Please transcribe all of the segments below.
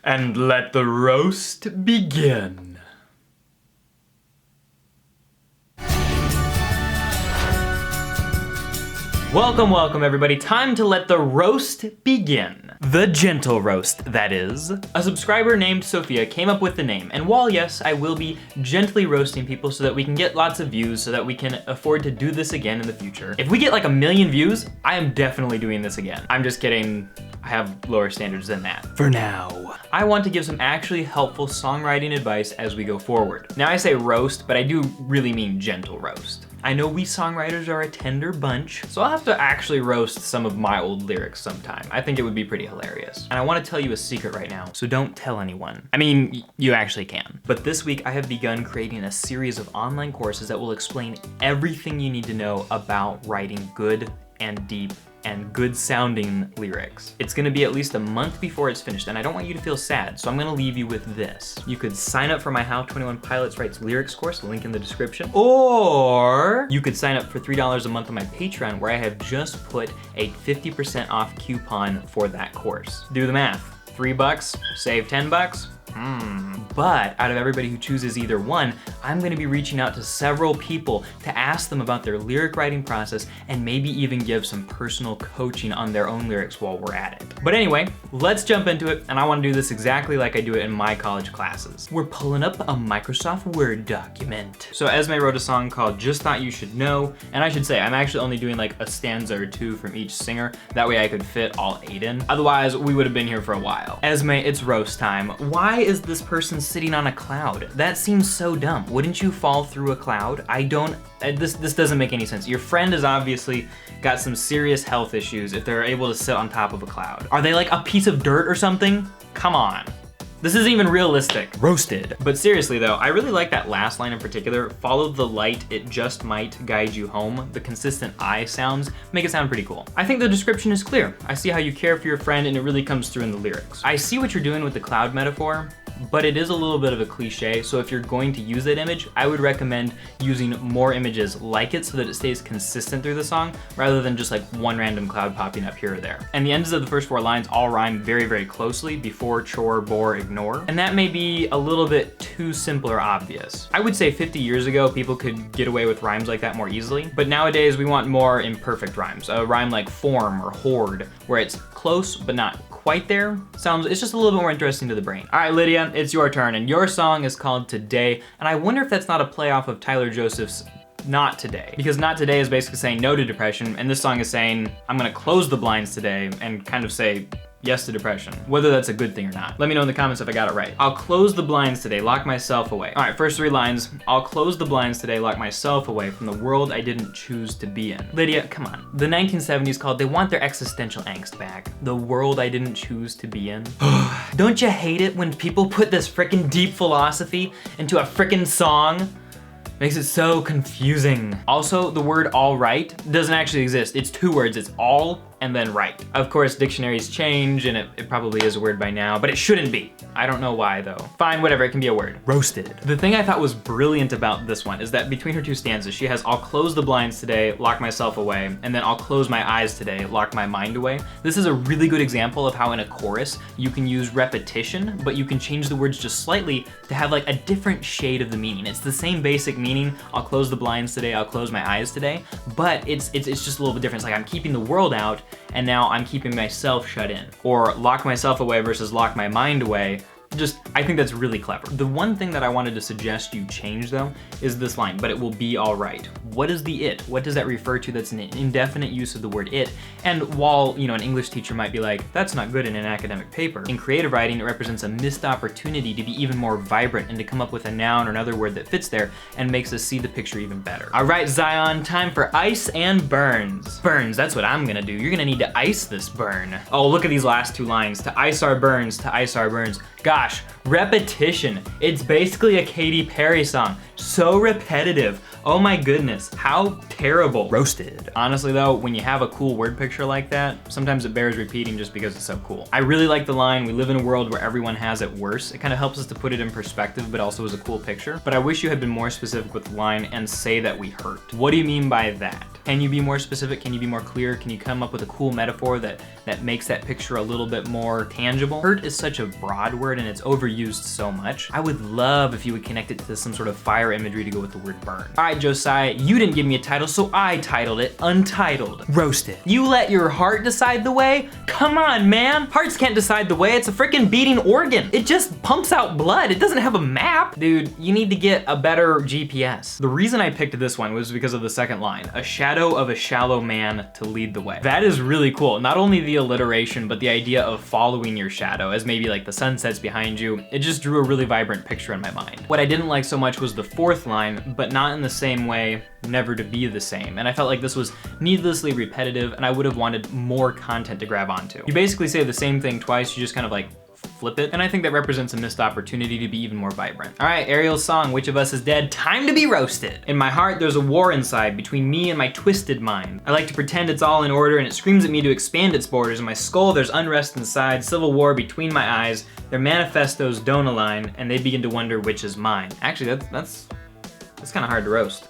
and let the roast begin. Welcome everybody. Time to let the roast begin. The gentle roast, that is. A subscriber named Sophia came up with the name, and while yes, I will be gently roasting people so that we can get lots of views so that we can afford to do this again in the future. If we get like 1 million views, I am definitely doing this again. I'm just kidding. I have lower standards than that. For now. I want to give some actually helpful songwriting advice as we go forward. Now I say roast, but I do really mean gentle roast. I know we songwriters are a tender bunch, so I'll have to actually roast some of my old lyrics sometime. I think it would be pretty hilarious. And I want to tell you a secret right now, so don't tell anyone. I mean, you actually can. But this week I have begun creating a series of online courses that will explain everything you need to know about writing good and deep and good sounding lyrics. It's gonna be at least a month before it's finished, and I don't want you to feel sad, so I'm gonna leave you with this. You could sign up for my How 21 Pilots Writes Lyrics course, link in the description, or you could sign up for $3 a month on my Patreon, where I have just put a 50% off coupon for that course. Do the math. $3, save $10. But out of everybody who chooses either one, I'm gonna be reaching out to several people to ask them about their lyric writing process and maybe even give some personal coaching on their own lyrics while we're at it. But anyway, let's jump into it, and I wanna do this exactly like I do it in my college classes. We're pulling up a Microsoft Word document. So Esme wrote a song called Just Thought You Should Know, and I should say, I'm actually only doing like a stanza or two from each singer. That way I could fit all 8 in. Otherwise, we would have been here for a while. Esme, it's roast time. Why is this person sitting on a cloud? That seems so dumb. Wouldn't you fall through a cloud? This doesn't make any sense. Your friend has obviously got some serious health issues if they're able to sit on top of a cloud. Are they like a piece of dirt or something? Come on. This isn't even realistic. Roasted. But seriously though, I really like that last line in particular. Follow the light, it just might guide you home. The consistent I sounds make it sound pretty cool. I think the description is clear. I see how you care for your friend, and it really comes through in the lyrics. I see what you're doing with the cloud metaphor, but it is a little bit of a cliche, so if you're going to use that image, I would recommend using more images like it so that it stays consistent through the song, rather than just like one random cloud popping up here or there. And the ends of the first 4 lines all rhyme very, very closely: before, chore, bore, ignore. And that may be a little bit too simple or obvious. I would say 50 years ago, people could get away with rhymes like that more easily, but nowadays we want more imperfect rhymes. A rhyme like form or hoard, where it's close but not quite there. It's just a little bit more interesting to the brain. All right, Lydia, it's your turn, and your song is called Today, and I wonder if that's not a play off of Tyler Joseph's Not Today, because Not Today is basically saying no to depression, and this song is saying, I'm gonna close the blinds today and kind of say yes to depression, whether that's a good thing or not. Let me know in the comments if I got it right. I'll close the blinds today, lock myself away. All right, first 3 lines. I'll close the blinds today, lock myself away from the world I didn't choose to be in. Lydia, come on. The 1970s called They Want Their Existential Angst Back. The world I didn't choose to be in. Don't you hate it when people put this frickin' deep philosophy into a frickin' song? Makes it so confusing. Also, the word all right doesn't actually exist. It's 2 words, it's all and then right. Of course, dictionaries change, and it probably is a word by now, but it shouldn't be. I don't know why though. Fine, whatever, it can be a word. Roasted. The thing I thought was brilliant about this one is that between her 2 stanzas, she has I'll close the blinds today, lock myself away, and then I'll close my eyes today, lock my mind away. This is a really good example of how in a chorus, you can use repetition, but you can change the words just slightly to have like a different shade of the meaning. It's the same basic meaning, I'll close the blinds today, I'll close my eyes today, but it's just a little bit different. It's like I'm keeping the world out, and now I'm keeping myself shut in. Or lock myself away versus lock my mind away. I think that's really clever. The one thing that I wanted to suggest you change though is this line, but it will be all right. What is the it? What does that refer to? That's an indefinite use of the word it. And while, an English teacher might be like, that's not good in an academic paper, in creative writing, it represents a missed opportunity to be even more vibrant and to come up with a noun or another word that fits there and makes us see the picture even better. All right, Zion, time for ice and burns. Burns, that's what I'm gonna do. You're gonna need to ice this burn. Oh, look at these last 2 lines. To ice our burns, to ice our burns. Gosh, repetition. It's basically a Katy Perry song. So repetitive. Oh my goodness, how terrible. Roasted. Honestly though, when you have a cool word picture like that, sometimes it bears repeating just because it's so cool. I really like the line, we live in a world where everyone has it worse. It kind of helps us to put it in perspective, but also is a cool picture. But I wish you had been more specific with the line and say that we hurt. What do you mean by that? Can you be more specific? Can you be more clear? Can you come up with a cool metaphor that makes that picture a little bit more tangible? Hurt is such a broad word and it's overused so much. I would love if you would connect it to some sort of fire imagery to go with the word burn. All right, Josiah, you didn't give me a title, so I titled it Untitled. Roasted. You let your heart decide the way? Come on, man. Hearts can't decide the way. It's a freaking beating organ. It just pumps out blood. It doesn't have a map. Dude, you need to get a better GPS. The reason I picked this one was because of the second line, a shadow of a shallow man to lead the way. That is really cool. Not only the alliteration, but the idea of following your shadow as maybe like the sun sets behind you. It just drew a really vibrant picture in my mind. What I didn't like so much was the fourth line, but not in the same way, never to be the same. And I felt like this was needlessly repetitive and I would have wanted more content to grab onto. You basically say the same thing twice, you just kind of like flip it. And I think that represents a missed opportunity to be even more vibrant. All right, Ariel's song, Which of Us is Dead? Time to be roasted. In my heart, there's a war inside between me and my twisted mind. I like to pretend it's all in order and it screams at me to expand its borders. In my skull, there's unrest inside, civil war between my eyes. Their manifestos don't align and they begin to wonder which is mine. Actually, that's kind of hard to roast.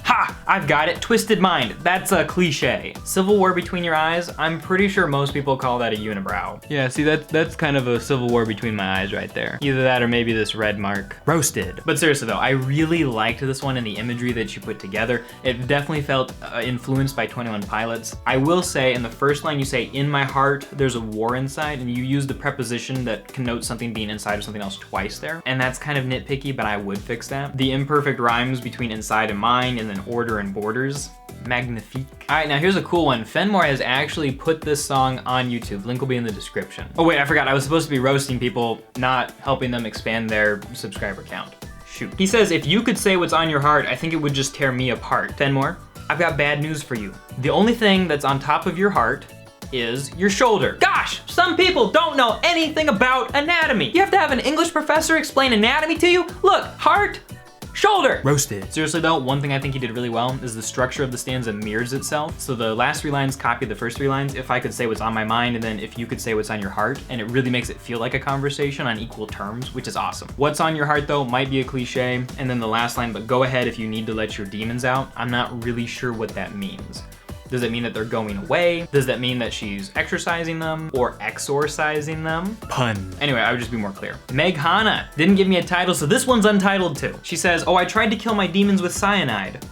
Ha! I've got it, twisted mind. That's a cliche. Civil war between your eyes, I'm pretty sure most people call that a unibrow. Yeah, see, that's kind of a civil war between my eyes right there. Either that or maybe this red mark. Roasted. But seriously though, I really liked this one and the imagery that you put together. It definitely felt influenced by 21 Pilots. I will say in the first line you say, in my heart, there's a war inside, and you use the preposition that connotes something being inside of something else twice there. And that's kind of nitpicky, but I would fix that. The imperfect rhymes between inside and mind, and then order and borders. Magnifique. All right, now here's a cool one. Fenmore has actually put this song on YouTube. Link will be in the description. Oh wait, I forgot. I was supposed to be roasting people, not helping them expand their subscriber count. Shoot. He says, if you could say what's on your heart, I think it would just tear me apart. Fenmore, I've got bad news for you. The only thing that's on top of your heart is your shoulder. Gosh, some people don't know anything about anatomy. You have to have an English professor explain anatomy to you? Look, heart, shoulder. Roasted. Seriously though, one thing I think he did really well is the structure of the stanza mirrors itself. So the last three lines copy the first three lines. If I could say what's on my mind, and then if you could say what's on your heart, and it really makes it feel like a conversation on equal terms, which is awesome. What's on your heart though might be a cliche, and then the last line, but go ahead if you need to let your demons out. I'm not really sure what that means. Does it mean that they're going away? Does that mean that she's exorcising them or exorcising them? Pun. Anyway, I would just be more clear. Hana didn't give me a title, so this one's untitled too. She says, oh, I tried to kill my demons with cyanide.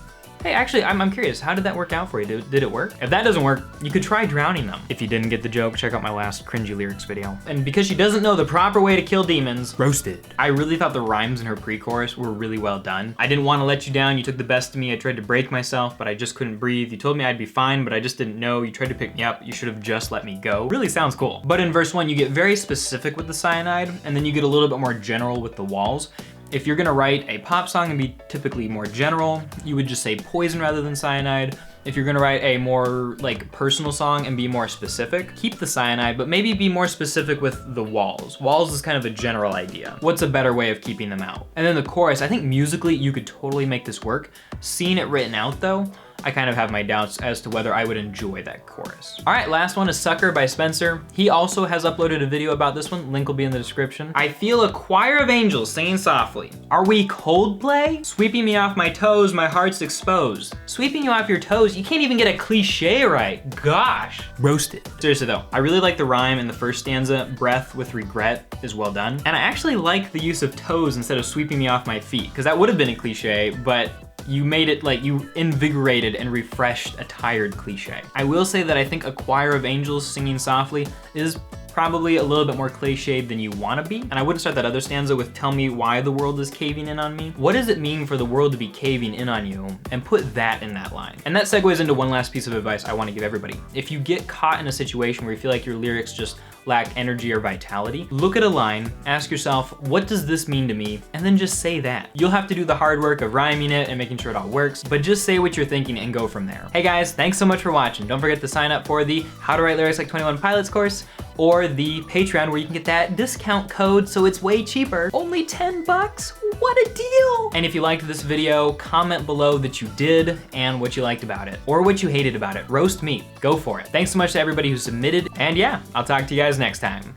Hey, actually, I'm curious, how did that work out for you? Did it work? If that doesn't work, you could try drowning them. If you didn't get the joke, check out my last cringy lyrics video. And because she doesn't know the proper way to kill demons, roasted. I really thought the rhymes in her pre-chorus were really well done. I didn't want to let you down, you took the best of me, I tried to break myself, but I just couldn't breathe. You told me I'd be fine, but I just didn't know. You tried to pick me up, you should have just let me go. Really sounds cool. But in verse 1, you get very specific with the cyanide, and then you get a little bit more general with the walls. If you're gonna write a pop song and be typically more general, you would just say poison rather than cyanide. If you're gonna write a more like personal song and be more specific, keep the cyanide, but maybe be more specific with the walls. Walls is kind of a general idea. What's a better way of keeping them out? And then the chorus, I think musically you could totally make this work. Seeing it written out though, I kind of have my doubts as to whether I would enjoy that chorus. All right, last one is Sucker by Spencer. He also has uploaded a video about this one. Link will be in the description. I feel a choir of angels singing softly. Are we Coldplay? Sweeping me off my toes, my heart's exposed. Sweeping you off your toes, you can't even get a cliche right. Gosh. Roasted. Seriously though, I really like the rhyme in the first stanza. Breath with regret is well done. And I actually like the use of toes instead of sweeping me off my feet, because that would have been a cliche, but you made it like you invigorated and refreshed a tired cliche. I will say that I think a choir of angels singing softly is probably a little bit more cliched than you wanna be. And I wouldn't start that other stanza with tell me why the world is caving in on me. What does it mean for the world to be caving in on you? And put that in that line. And that segues into one last piece of advice I wanna give everybody. If you get caught in a situation where you feel like your lyrics just lack energy or vitality, look at a line, ask yourself, what does this mean to me? And then just say that. You'll have to do the hard work of rhyming it and making sure it all works, but just say what you're thinking and go from there. Hey guys, thanks so much for watching. Don't forget to sign up for the How to Write Lyrics Like 21 Pilots course, or the Patreon where you can get that discount code so it's way cheaper. Only 10 bucks? What a deal! And if you liked this video, comment below that you did and what you liked about it, or what you hated about it. Roast me, go for it. Thanks so much to everybody who submitted, and yeah, I'll talk to you guys next time.